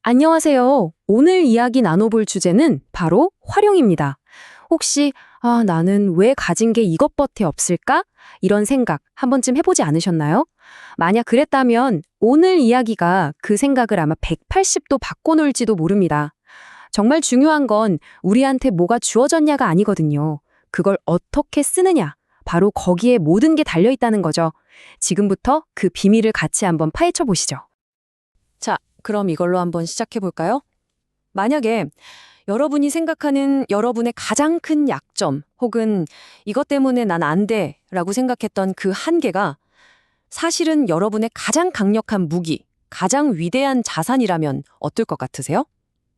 안녕하세요. 오늘 이야기 나눠볼 주제는 바로 활용입니다. 혹시, 나는 왜 가진 게 이것밖에 없을까? 이런 생각 한 번쯤 해보지 않으셨나요? 만약 그랬다면 오늘 이야기가 그 생각을 아마 180도 바꿔놓을지도 모릅니다. 정말 중요한 건 우리한테 뭐가 주어졌냐가 아니거든요. 그걸 어떻게 쓰느냐. 바로 거기에 모든 게 달려있다는 거죠. 지금부터 그 비밀을 같이 한번 파헤쳐 보시죠. 자, 그럼 이걸로 한번 시작해 볼까요? 만약에 여러분이 생각하는 여러분의 가장 큰 약점 혹은 이것 때문에 난 안 돼 라고 생각했던 그 한계가 사실은 여러분의 가장 강력한 무기, 가장 위대한 자산이라면 어떨 것 같으세요?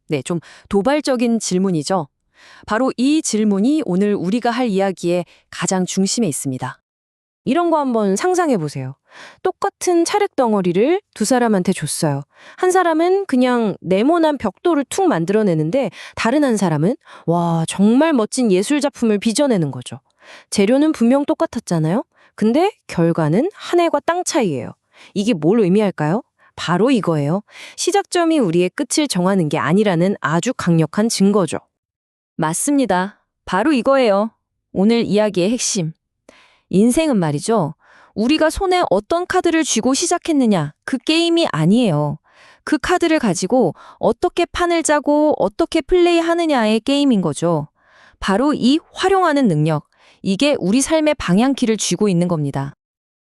네, 좀 도발적인 질문이죠. 바로 이 질문이 오늘 우리가 할 이야기의 가장 중심에 있습니다. 이런 거 한번 상상해 보세요. 똑같은 찰흙 덩어리를 두 사람한테 줬어요. 한 사람은 그냥 네모난 벽돌을 툭 만들어내는데 다른 한 사람은 와, 정말 멋진 예술 작품을 빚어내는 거죠. 재료는 분명 똑같았잖아요. 근데 결과는 하늘과 땅 차이예요. 이게 뭘 의미할까요? 바로 이거예요. 시작점이 우리의 끝을 정하는 게 아니라는 아주 강력한 증거죠. 맞습니다. 바로 이거예요. 오늘 이야기의 핵심. 인생은 말이죠. 우리가 손에 어떤 카드를 쥐고 시작했느냐, 그 게임이 아니에요. 그 카드를 가지고 어떻게 판을 짜고 어떻게 플레이하느냐의 게임인 거죠. 바로 이 활용하는 능력, 이게 우리 삶의 방향키를 쥐고 있는 겁니다.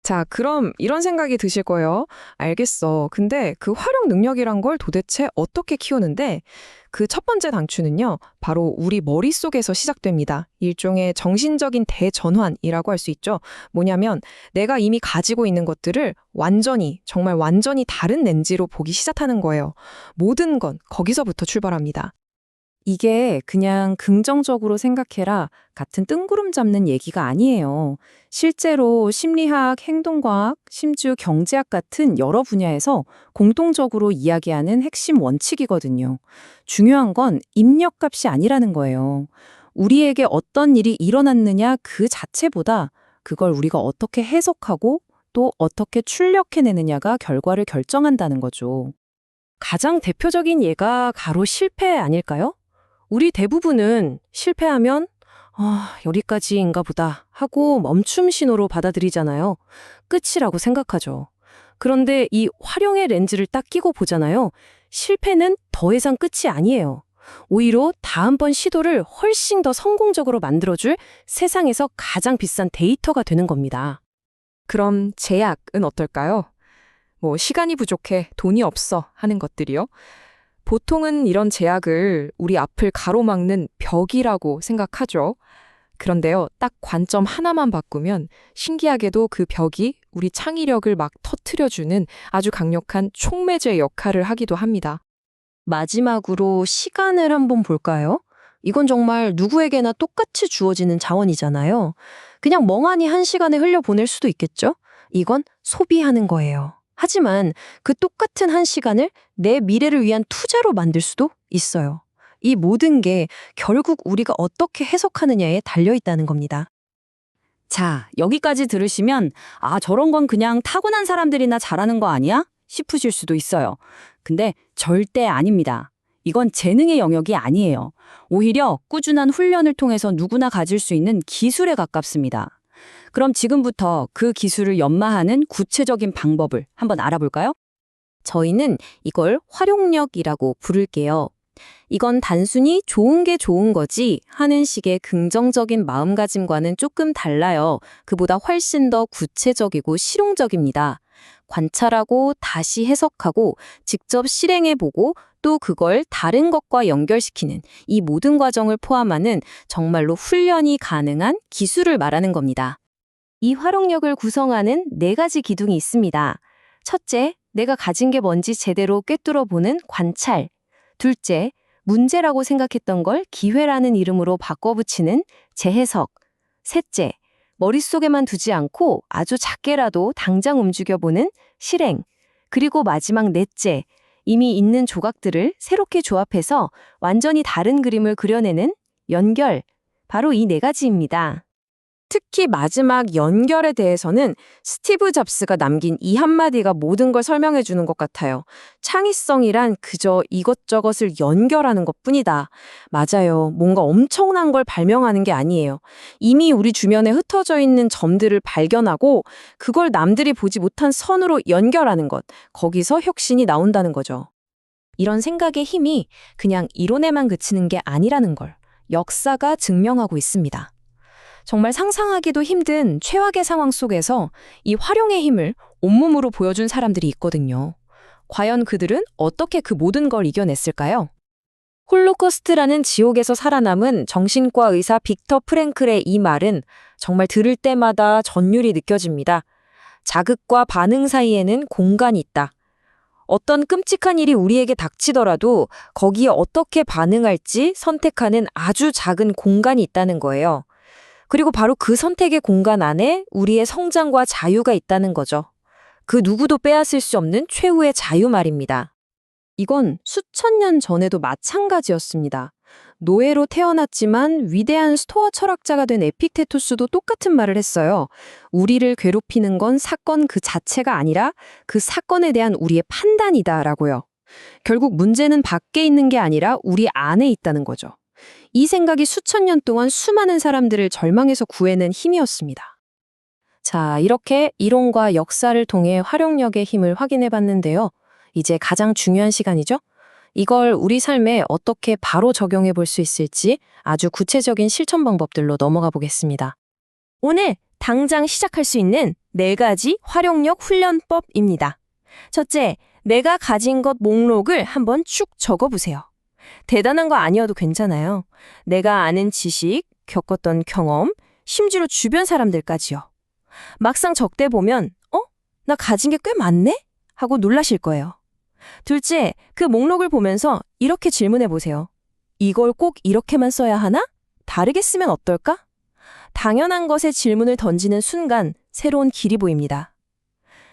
자, 그럼 이런 생각이 드실 거예요. 알겠어. 근데 그 활용 능력이란 걸 도대체 어떻게 키우는데? 그 첫 번째 단추는요, 바로 우리 머릿속에서 시작됩니다. 일종의 정신적인 대전환이라고 할 수 있죠. 뭐냐면 내가 이미 가지고 있는 것들을 완전히, 정말 완전히 다른 렌즈로 보기 시작하는 거예요. 모든 건 거기서부터 출발합니다. 이게 그냥 긍정적으로 생각해라 같은 뜬구름 잡는 얘기가 아니에요. 실제로 심리학, 행동과학, 심지어 경제학 같은 여러 분야에서 공통적으로 이야기하는 핵심 원칙이거든요. 중요한 건 입력값이 아니라는 거예요. 우리에게 어떤 일이 일어났느냐 그 자체보다 그걸 우리가 어떻게 해석하고 또 어떻게 출력해내느냐가 결과를 결정한다는 거죠. 가장 대표적인 예가 바로 실패 아닐까요? 우리 대부분은 실패하면 여기까지인가 보다 하고 멈춤 신호로 받아들이잖아요. 끝이라고 생각하죠. 그런데 이 활용의 렌즈를 딱 끼고 보잖아요. 실패는 더 이상 끝이 아니에요. 오히려 다음번 시도를 훨씬 더 성공적으로 만들어줄 세상에서 가장 비싼 데이터가 되는 겁니다. 그럼 제약은 어떨까요? 시간이 부족해, 돈이 없어 하는 것들이요. 보통은 이런 제약을 우리 앞을 가로막는 벽이라고 생각하죠. 그런데요, 딱 관점 하나만 바꾸면 신기하게도 그 벽이 우리 창의력을 막 터트려주는 아주 강력한 촉매제 역할을 하기도 합니다. 마지막으로 시간을 한번 볼까요? 이건 정말 누구에게나 똑같이 주어지는 자원이잖아요. 그냥 멍하니 한 시간에 흘려보낼 수도 있겠죠? 이건 소비하는 거예요. 하지만 그 똑같은 한 시간을 내 미래를 위한 투자로 만들 수도 있어요. 이 모든 게 결국 우리가 어떻게 해석하느냐에 달려있다는 겁니다. 자, 여기까지 들으시면 저런 건 그냥 타고난 사람들이나 잘하는 거 아니야? 싶으실 수도 있어요. 근데 절대 아닙니다. 이건 재능의 영역이 아니에요. 오히려 꾸준한 훈련을 통해서 누구나 가질 수 있는 기술에 가깝습니다. 그럼 지금부터 그 기술을 연마하는 구체적인 방법을 한번 알아볼까요? 저희는 이걸 활용력이라고 부를게요. 이건 단순히 좋은 게 좋은 거지 하는 식의 긍정적인 마음가짐과는 조금 달라요. 그보다 훨씬 더 구체적이고 실용적입니다. 관찰하고 다시 해석하고 직접 실행해보고 또 그걸 다른 것과 연결시키는 이 모든 과정을 포함하는 정말로 훈련이 가능한 기술을 말하는 겁니다. 이 활용력을 구성하는 4가지 기둥이 있습니다. 첫째, 내가 가진 게 뭔지 제대로 꿰뚫어보는 관찰. 둘째, 문제라고 생각했던 걸 기회라는 이름으로 바꿔붙이는 재해석. 셋째, 머릿속에만 두지 않고 아주 작게라도 당장 움직여보는 실행. 그리고 마지막 넷째, 이미 있는 조각들을 새롭게 조합해서 완전히 다른 그림을 그려내는 연결. 바로 이 4가지입니다. 특히 마지막 연결에 대해서는 스티브 잡스가 남긴 이 한마디가 모든 걸 설명해 주는 것 같아요. 창의성이란 그저 이것저것을 연결하는 것뿐이다. 맞아요. 뭔가 엄청난 걸 발명하는 게 아니에요. 이미 우리 주변에 흩어져 있는 점들을 발견하고 그걸 남들이 보지 못한 선으로 연결하는 것. 거기서 혁신이 나온다는 거죠. 이런 생각의 힘이 그냥 이론에만 그치는 게 아니라는 걸 역사가 증명하고 있습니다. 정말 상상하기도 힘든 최악의 상황 속에서 이 활용의 힘을 온몸으로 보여준 사람들이 있거든요. 과연 그들은 어떻게 그 모든 걸 이겨냈을까요? 홀로코스트라는 지옥에서 살아남은 정신과 의사 빅터 프랭클의 이 말은 정말 들을 때마다 전율이 느껴집니다. 자극과 반응 사이에는 공간이 있다. 어떤 끔찍한 일이 우리에게 닥치더라도 거기에 어떻게 반응할지 선택하는 아주 작은 공간이 있다는 거예요. 그리고 바로 그 선택의 공간 안에 우리의 성장과 자유가 있다는 거죠. 그 누구도 빼앗을 수 없는 최후의 자유 말입니다. 이건 수천 년 전에도 마찬가지였습니다. 노예로 태어났지만 위대한 스토아 철학자가 된 에픽테투스도 똑같은 말을 했어요. 우리를 괴롭히는 건 사건 그 자체가 아니라 그 사건에 대한 우리의 판단이다라고요. 결국 문제는 밖에 있는 게 아니라 우리 안에 있다는 거죠. 이 생각이 수천 년 동안 수많은 사람들을 절망에서 구해낸 힘이었습니다. 자, 이렇게 이론과 역사를 통해 활용력의 힘을 확인해 봤는데요. 이제 가장 중요한 시간이죠? 이걸 우리 삶에 어떻게 바로 적용해 볼 수 있을지 아주 구체적인 실천 방법들로 넘어가 보겠습니다. 오늘 당장 시작할 수 있는 4가지 활용력 훈련법입니다. 첫째, 내가 가진 것 목록을 한번 쭉 적어보세요. 대단한 거 아니어도 괜찮아요. 내가 아는 지식, 겪었던 경험, 심지어 주변 사람들까지요. 막상 적대 보면 나 가진 게 꽤 많네? 하고 놀라실 거예요. 둘째, 그 목록을 보면서 이렇게 질문해 보세요. 이걸 꼭 이렇게만 써야 하나? 다르게 쓰면 어떨까? 당연한 것에 질문을 던지는 순간 새로운 길이 보입니다.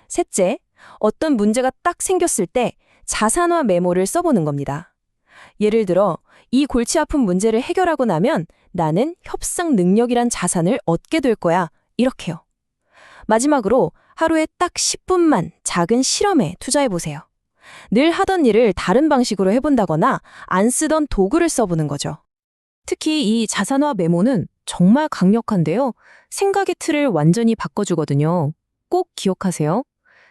셋째, 어떤 문제가 딱 생겼을 때 자산화 메모를 써보는 겁니다. 예를 들어, 이 골치 아픈 문제를 해결하고 나면 나는 협상 능력이란 자산을 얻게 될 거야. 이렇게요. 마지막으로 하루에 딱 10분만 작은 실험에 투자해보세요. 늘 하던 일을 다른 방식으로 해본다거나 안 쓰던 도구를 써보는 거죠. 특히 이 자산화 메모는 정말 강력한데요. 생각의 틀을 완전히 바꿔주거든요. 꼭 기억하세요.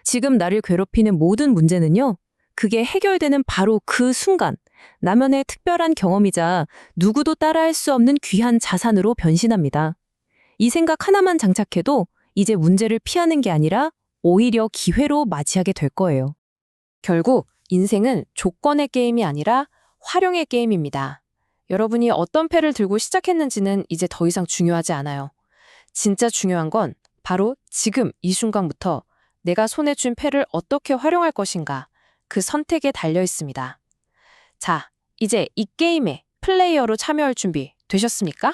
지금 나를 괴롭히는 모든 문제는요. 그게 해결되는 바로 그 순간 나만의 특별한 경험이자 누구도 따라할 수 없는 귀한 자산으로 변신합니다. 이 생각 하나만 장착해도 이제 문제를 피하는 게 아니라 오히려 기회로 맞이하게 될 거예요. 결국 인생은 조건의 게임이 아니라 활용의 게임입니다. 여러분이 어떤 패를 들고 시작했는지는 이제 더 이상 중요하지 않아요. 진짜 중요한 건 바로 지금 이 순간부터 내가 손에 쥔 패를 어떻게 활용할 것인가 그 선택에 달려 있습니다. 자, 이제 이 게임에 플레이어로 참여할 준비 되셨습니까?